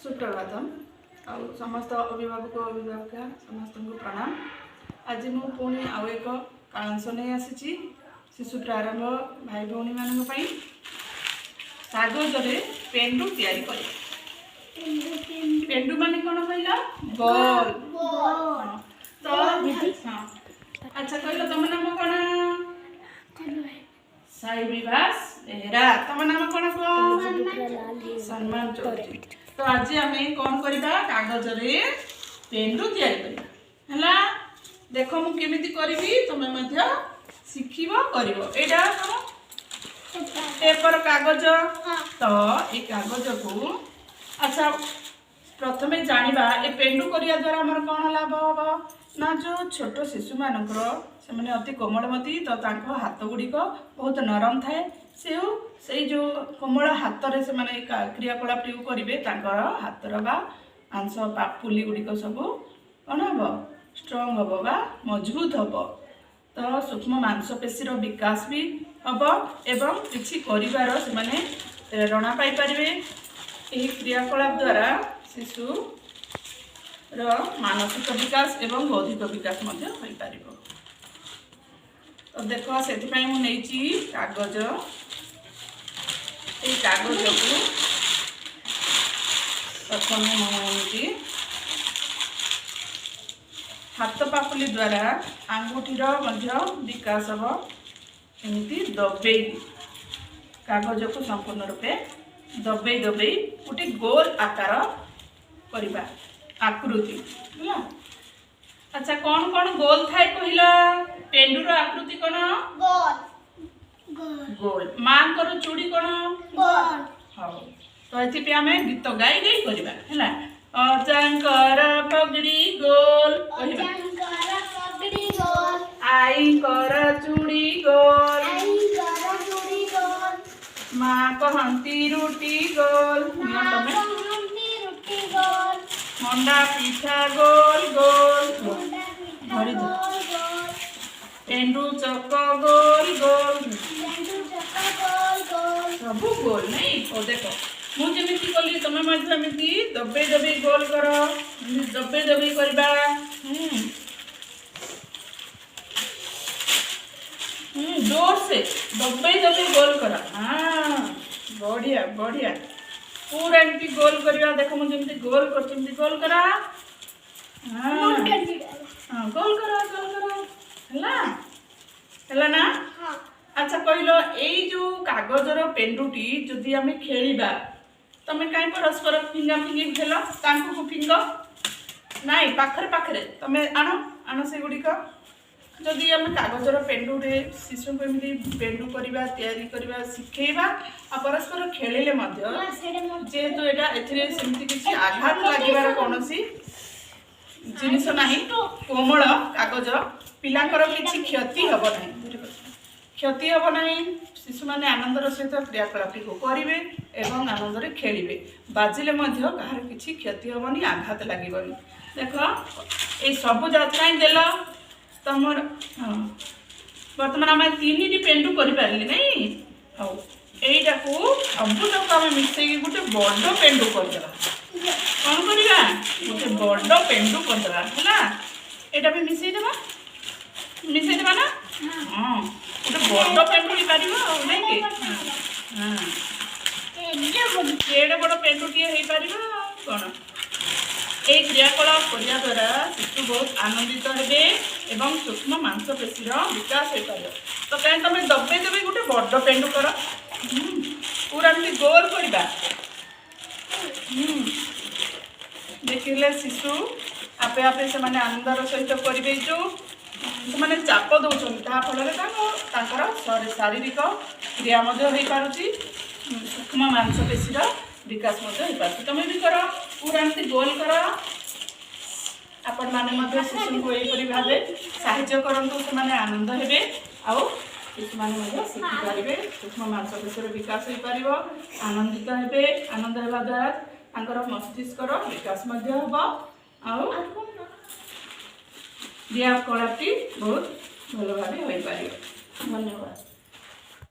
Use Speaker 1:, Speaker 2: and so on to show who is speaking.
Speaker 1: सुप्रभातम आ समस्त अभिभावक अभिभाविका समस्त को प्रणाम। आज मु पुणी आउ एक कांश नहीं आसी शिशु प्रारंभ भाई भौणी मान कागज पेंडु तैयारी कर पेंडु मान कौन कहला बॉल तो अच्छा कहल तुम नाम कौन साई विवास बेहरा तुम नाम कौन सम्मान चौधरी। तो आज आम कौन करवा कागज रे पेंडु तैयारी करवा देख मु केमिति करिवि तमे मध्य शिखिबो करिवो एटा पेपर कागज तो ए कागज को अच्छा प्रथमे जानिबा ए पेंडु करिया द्वारा हमर कोन लाभ होबो ना जो छोट शिशु मानकर से माने अति कोमलमती तो तांको हाथ गुड़िक बहुत नरम थाए से जो कोमल हाथ रे से माने क्रियाकलाप करेंगे हाथर बा आंश पुली गुड़िक सब कौन हम स्ट्रंग हम बा मजबूत हम तो सूक्ष्म मांसपेशी विकास भी हम एवं किसी कर से माने प्रेरणा पाई पारे। यही क्रियाकलाप द्वारा शिशु मानसिक विकास एवं बौद्धिक विकास हो पार। तो देख से मुझे कागज ये कागज को प्रथम मुझे हाथ पापुली द्वारा आंगुठीर विकास हम एमती दबे कागज को संपूर्ण रूपे दबे दबे गोटे गोल आकार करवा आकृति है। अच्छा कौन कौन गोल थाए कहला पेंडुर आकृति कौन गोल मां कर चूड़ी कौन गोल हाँ तो ये आम गीत गाई गाई करवा अजांकर पगड़ी गोल आई कर चूड़ी गोल माँ कहती रुटी गोल मंडा पिठा गोल गोल पेंडु चक गोल गोल सब गोल नहीं ओ देख मुझे कली तुम दबे दबे गोल कर दबे दबे करवा जोर से दबे दबे गोल कर। हाँ बढ़िया बढ़िया पूरा एमती गोल करवा देख मुझे गोल कर गोल करा हाँ हाँ गोल करा है ना। अच्छा कहलो यही जो कागजर पेंडुटी जदि आम खेलिबा तमें कहीं परस्पर फिंगा फिंगी खेल को फिंग नाई पाखरे पाखरे तमें आण आण से गुड़िक जदि आम कागजर पेंडुटे शिशु को एमती पेंडु करवा तैयारी करवा शिखेबा आ परस्पर खेलिले जेहेतु एटा सेमती किसी आघात लागिबार कौनसी जिनिस नाही कोमल कागज पिलांकर किसी क्षति हब नहीं क्षति हब नहीं शिशु मैंने आनंदर सहित क्रियाकलाप को करेंगे एवं आनंद खेलिए बाजिले कहार किसी क्षति हेनी आघात लगे। देख ये सब जात्रा देल तुम बर्तमान आम तीन पेंडु कर नहीं हाँ यहीटा को सबूक आम मिसई गोटे बड़ पेंडु करदे कौन करवा गोटे बड़ पेंडु करदे है यहाँ भी मिसईदेवा ना हाँ गोटे बड़ पेंडु हो पार नहीं एडे बड़ पेंडुटे हो पार कौन ये क्रियाकलाप करने द्वारा शिशु बहुत आनंदित हे एवं सूक्ष्म मांसपेशी विकास हो पार। तो कहीं तुम दबे दबे गोटे बड़ पेंडु कर पूरा गोल करवा देखिले शिशु आपे आपे से माने आनंदर सहित करेंगे जो मैंने चाप दौरान फल शारीरिक क्रिया हो पारुची सूक्ष्म मांसपेशी विकास हो पार। तुम भी कर पूरा एमती गोल कर आपण मैंने शिशु को यहीपरी भाव साहाय्य करूँ से आनंद हे आउ शिशु मैंने शिखिपारे सूक्ष्म मांसपेशी विकास हो पार आनंदित हे आनंद होगा द्वारा मस्तिष्कर विकास हम आउ क्रियाकलापी बहुत भल भाव हो पार। धन्यवाद।